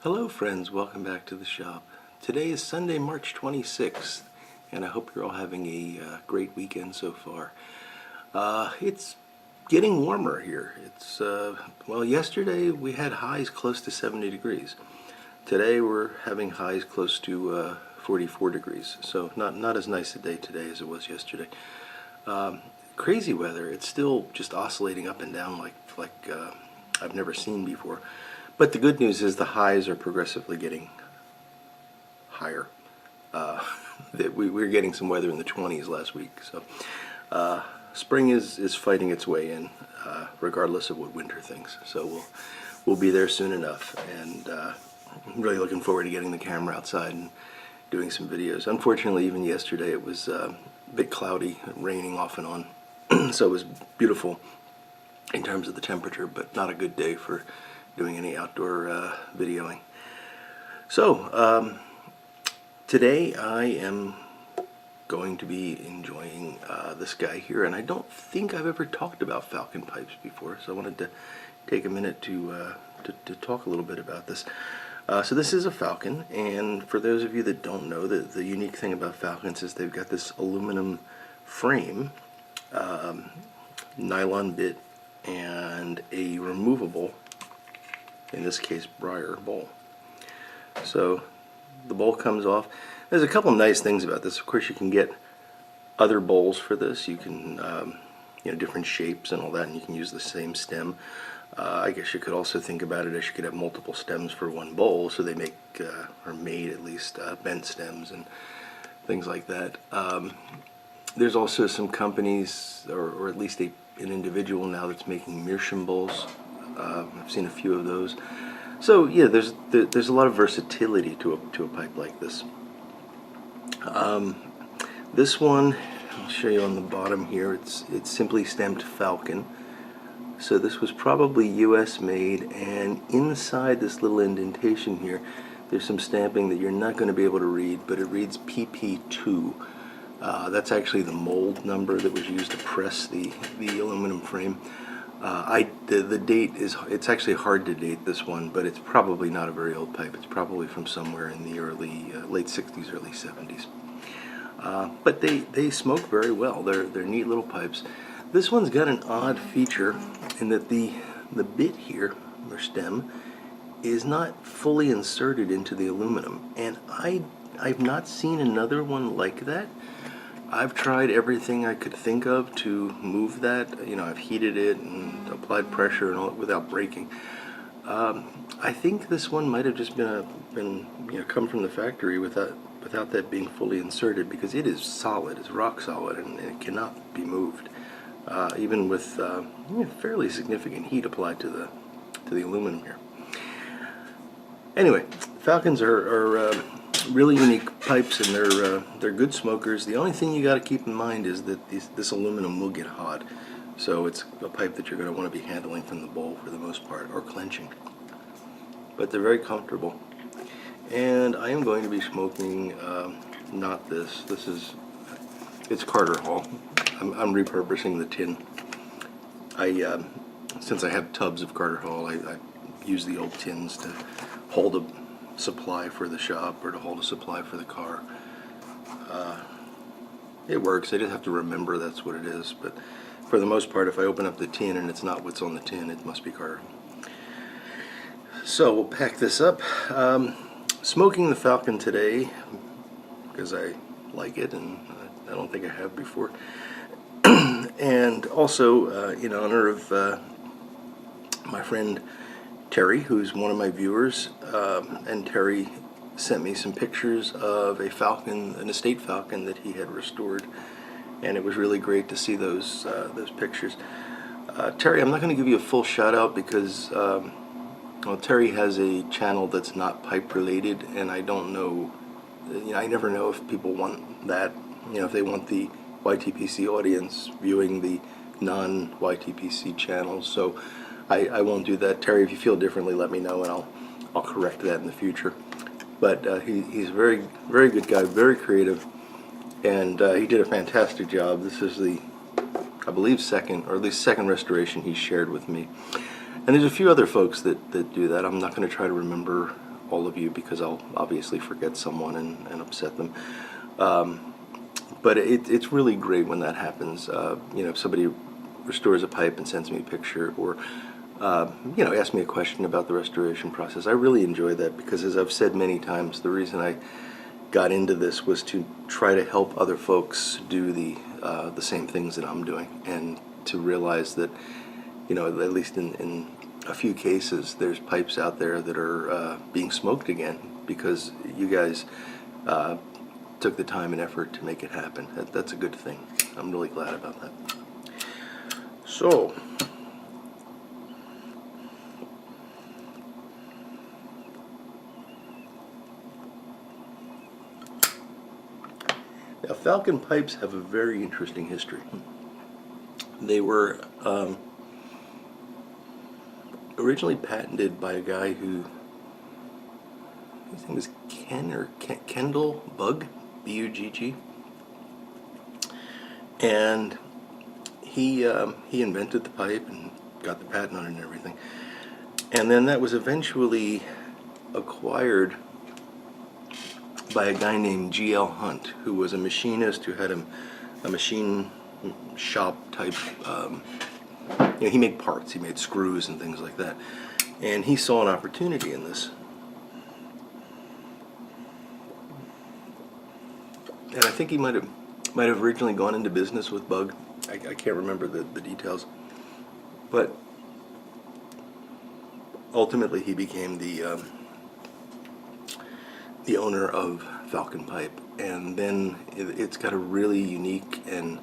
Hello friends, welcome back to the shop. Today is Sunday, March 26th, and I hope you're all having a great weekend so far. It's getting warmer here. Well, yesterday we had highs close to 70 degrees. Today we're having highs close to 44 degrees, so not as nice a day today as it was yesterday. Crazy weather. It's still just oscillating up and down like I've never seen before. But the good news is the highs are progressively getting higher. We were getting some weather in the 20s last week, so spring is fighting its way in, regardless of what winter thinks. So we'll be there soon enough, and I'm really looking forward to getting the camera outside and doing some videos. Unfortunately, even yesterday it was a bit cloudy, raining off and on, so it was beautiful in terms of the temperature, but not a good day for doing any outdoor videoing. So today I am going to be enjoying this guy here, and I don't think I've ever talked about Falcon pipes before, so I wanted to take a minute to talk a little bit about this. So this is a Falcon, and for those of you that don't know, the unique thing about Falcons is they've got this aluminum frame, nylon bit, and a removable, in this case, briar bowl. So the bowl comes off. There's a couple nice things about this. Of course, you can get other bowls for this. You can, different shapes and all that, and you can use the same stem. I guess you could also think about it as you could have multiple stems for one bowl, so they make, or made at least, bent stems and things like that. There's also some companies, or at least an individual now that's making meerschaum bowls. I've seen a few of those. So yeah, there's a lot of versatility to a pipe like this. This one, I'll show you on the bottom here. It's simply stamped Falcon. So this was probably U.S. made, and inside this little indentation here, there's some stamping that you're not going to be able to read, but it reads PP2. That's actually the mold number that was used to press the aluminum frame. The date is, it's actually hard to date this one, but it's probably not a very old pipe. It's probably from somewhere in the late 60s, early 70s. But they smoke very well. They're neat little pipes. This one's got an odd feature in that the bit here, or stem, is not fully inserted into the aluminum, and I've not seen another one like that. I've tried everything I could think of to move that. I've heated it and applied pressure and all without breaking. I think this one might have just been come from the factory without that being fully inserted, because it is solid, it's rock solid, and it cannot be moved, even with fairly significant heat applied to the aluminum here. Anyway, Falcons are really unique pipes, and they're good smokers. The only thing you got to keep in mind is that this aluminum will get hot, so it's a pipe that you're going to want to be handling from the bowl for the most part, or clenching. But they're very comfortable. And I am going to be smoking not this. It's Carter Hall. I'm repurposing the tin. Since I have tubs of Carter Hall, I use the old tins to hold a supply for the shop or to hold a supply for the car. It works. I just have to remember that's what it is, but for the most part, if I open up the tin and it's not what's on the tin, it must be Carter. So we'll pack this up. Smoking the Falcon today because I like it, and I don't think I have before. And also in honor of my friend Terry, who's one of my viewers, and Terry sent me some pictures of a Falcon, an estate Falcon that he had restored, and it was really great to see those pictures. Terry, I'm not going to give you a full shout out because well, Terry has a channel that's not pipe related, and I don't know, I never know if people want that, if they want the YTPC audience viewing the non-YTPC channels, so I won't do that. Terry, if you feel differently, let me know, and I'll correct that in the future. But he's a very, very good guy, very creative, and he did a fantastic job. This is the, I believe, second restoration he shared with me. And there's a few other folks that do that. I'm not going to try to remember all of you because I'll obviously forget someone and upset them. But it's really great when that happens. If somebody restores a pipe and sends me a picture, or asks me a question about the restoration process, I really enjoy that because, as I've said many times, the reason I got into this was to try to help other folks do the same things that I'm doing, and to realize that, at least in a few cases, there's pipes out there that are being smoked again because you guys took the time and effort to make it happen. That's a good thing. I'm really glad about that. So, now Falcon pipes have a very interesting history. They were originally patented by a guy who, his name was Kendall Bugg, B-U-G-G, and he invented the pipe and got the patent on it and everything. And then that was eventually acquired by a guy named G.L. Hunt, who was a machinist who had a machine shop type. He made parts, he made screws and things like that. And he saw an opportunity in this. And I think he might have originally gone into business with Bugg. I can't remember the details. But ultimately he became the owner of Falcon Pipe. And then it's got a really unique and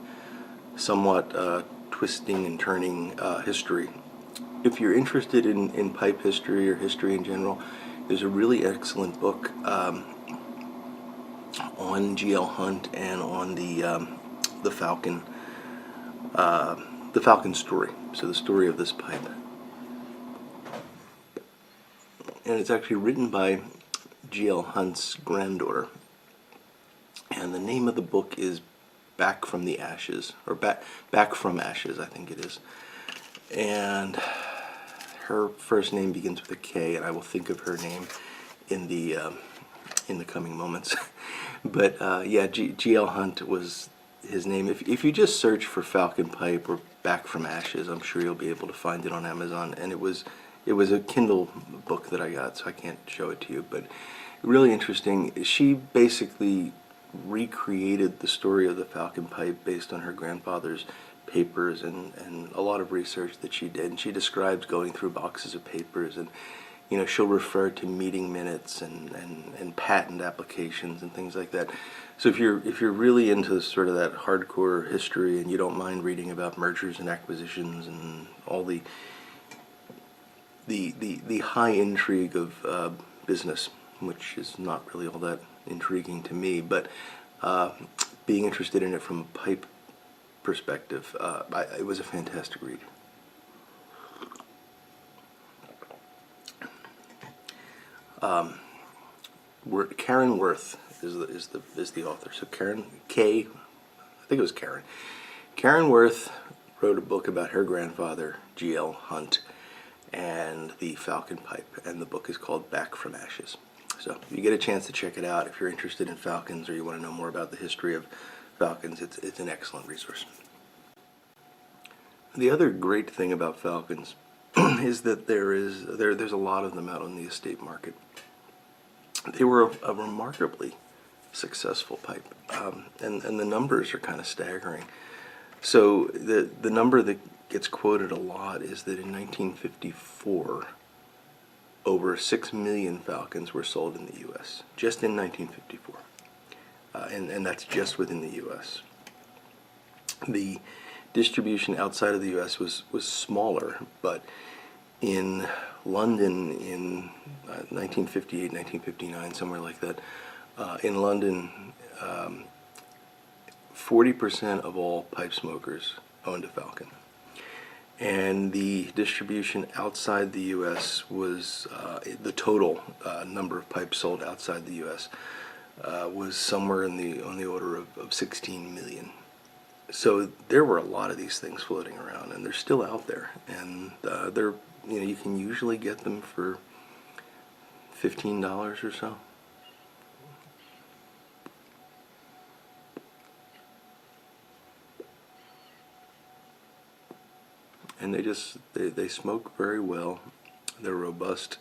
somewhat twisting and turning history. If you're interested in pipe history or history in general, there's a really excellent book on G.L. Hunt and on the Falcon story. So the story of this pipe, and it's actually written by G.L. Hunt's granddaughter. And the name of the book is Back from the Ashes, or Back from Ashes, I think it is. And her first name begins with a K, and I will think of her name in the coming moments. But G.L. Hunt was his name. If you just search for Falcon Pipe or Back from Ashes, I'm sure you'll be able to find it on Amazon. And it was a Kindle book that I got, so I can't show it to you, but really interesting. She basically recreated the story of the Falcon Pipe based on her grandfather's papers and a lot of research that she did. And she describes going through boxes of papers, and she'll refer to meeting minutes and patent applications and things like that. So if you're really into sort of that hardcore history and you don't mind reading about mergers and acquisitions and all the high intrigue of business, which is not really all that intriguing to me, but being interested in it from a pipe perspective, it was a fantastic read. Karen Worth is the author. So Karen Worth wrote a book about her grandfather, G.L. Hunt, and the Falcon Pipe, and the book is called Back from Ashes. So if you get a chance to check it out, if you're interested in falcons or you want to know more about the history of falcons, it's an excellent resource. The other great thing about falcons is that there's a lot of them out on the estate market. They were a remarkably successful pipe, and the numbers are kind of staggering. So the number that gets quoted a lot is that in 1954, over 6 million falcons were sold in the U.S., just in 1954, and that's just within the U.S. The distribution outside of the U.S. was smaller, but in London in 1958, 1959, somewhere like that, in London, 40% of all pipe smokers owned a Falcon. And the distribution outside the U.S. was, the total number of pipes sold outside the U.S. Was somewhere on the order of 16 million. So there were a lot of these things floating around, and they're still out there. And you can usually get them for $15 or so. And they smoke very well. They're robust.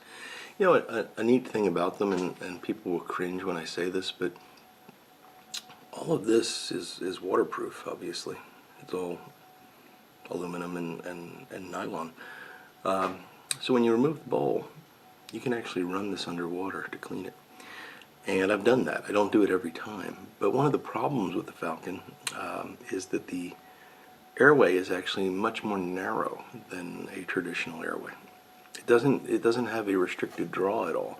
You know, a neat thing about them, and people will cringe when I say this, but all of this is waterproof, obviously. It's all aluminum and nylon. So when you remove the bowl, you can actually run this underwater to clean it. And I've done that. I don't do it every time. But one of the problems with the Falcon is that the airway is actually much more narrow than a traditional airway. It doesn't have a restricted draw at all,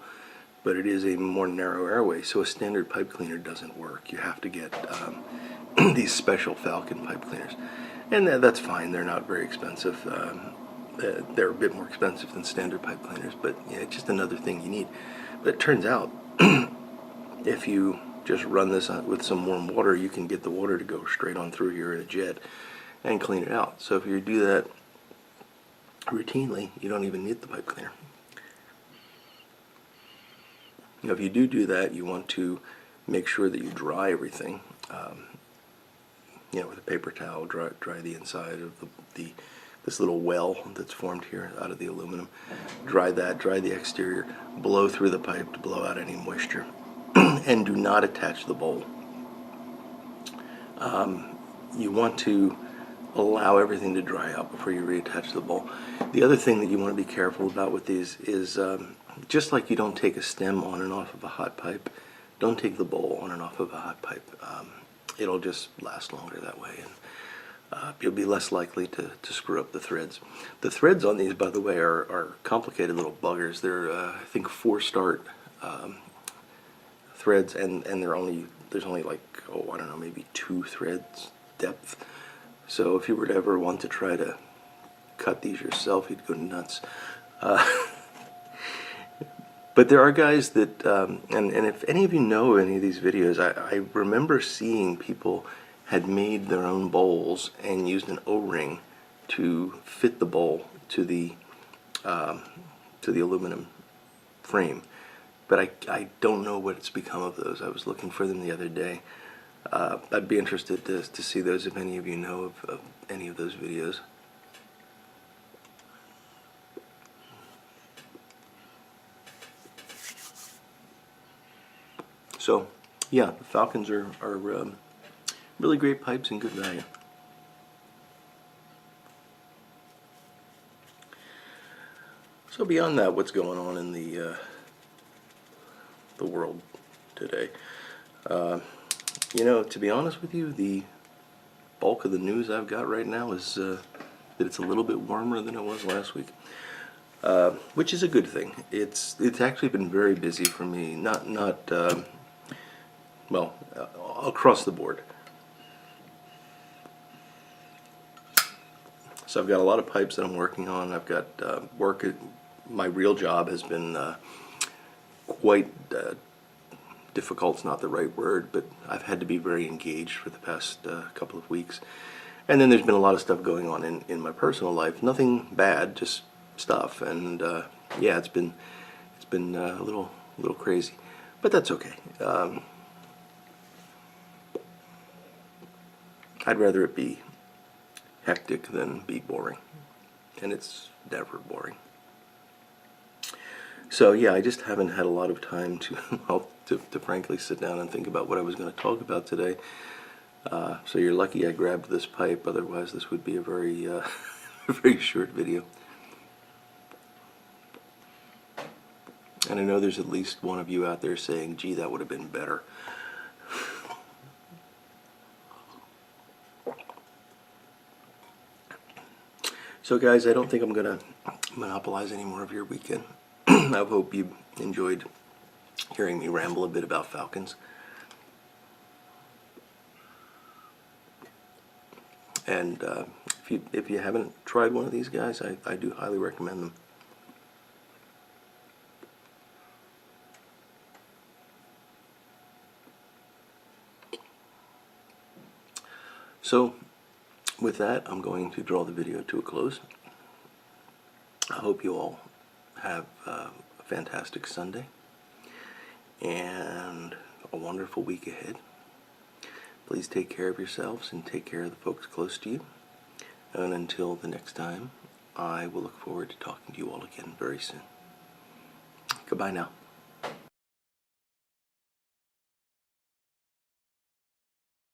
but it is a more narrow airway, so a standard pipe cleaner doesn't work. You have to get these special Falcon pipe cleaners, and that's fine. They're not very expensive. They're a bit more expensive than standard pipe cleaners, but yeah, it's just another thing you need. But it turns out if you just run this with some warm water, you can get the water to go straight on through here in a jet and clean it out. So if you do that routinely, you don't even need the pipe cleaner. Now, if you do that, you want to make sure that you dry everything. You know, with a paper towel, dry the inside of this little well that's formed here out of the aluminum. Dry that, dry the exterior, blow through the pipe to blow out any moisture, and do not attach the bowl. You want to allow everything to dry out before you reattach the bowl. The other thing that you want to be careful about with these is just like you don't take a stem on and off of a hot pipe, don't take the bowl on and off of a hot pipe. It'll just last longer that way, and you'll be less likely to screw up the threads. The threads on these, by the way, are complicated little buggers. They're I think 4-start threads, and there's only like, oh, I don't know, maybe 2 threads depth. So if you were to ever want to try to cut these yourself, you'd go nuts. But there are guys that, and if any of you know any of these videos, I remember seeing people had made their own bowls and used an O-ring to fit the bowl to the aluminum frame. But I don't know what's become of those. I was looking for them the other day. I'd be interested to see those if any of you know of any of those videos. So, yeah, the Falcons are really great pipes and good value. So beyond that, what's going on in the world today? You know, to be honest with you, the bulk of the news I've got right now is that it's a little bit warmer than it was last week, which is a good thing. It's actually been very busy for me. Well, across the board. So I've got a lot of pipes that I'm working on. I've got my real job has been quite difficult's not the right word, but I've had to be very engaged for the past couple of weeks. And then there's been a lot of stuff going on in my personal life. Nothing bad, just stuff. And yeah, it's been a little crazy, but that's okay. I'd rather it be hectic than be boring, and it's never boring. So yeah, I just haven't had a lot of time to frankly sit down and think about what I was going to talk about today. So you're lucky I grabbed this pipe, otherwise this would be a very very short video. And I know there's at least one of you out there saying, gee, that would have been better. So guys, I don't think I'm going to monopolize any more of your weekend. I hope you enjoyed hearing me ramble a bit about Falcons. And if you haven't tried one of these guys, I do highly recommend them. So with that, I'm going to draw the video to a close. I hope you all have a fantastic Sunday. and a wonderful week ahead. Please take care of yourselves and take care of the folks close to you. And until the next time, I will look forward to talking to you all again very soon. Goodbye now.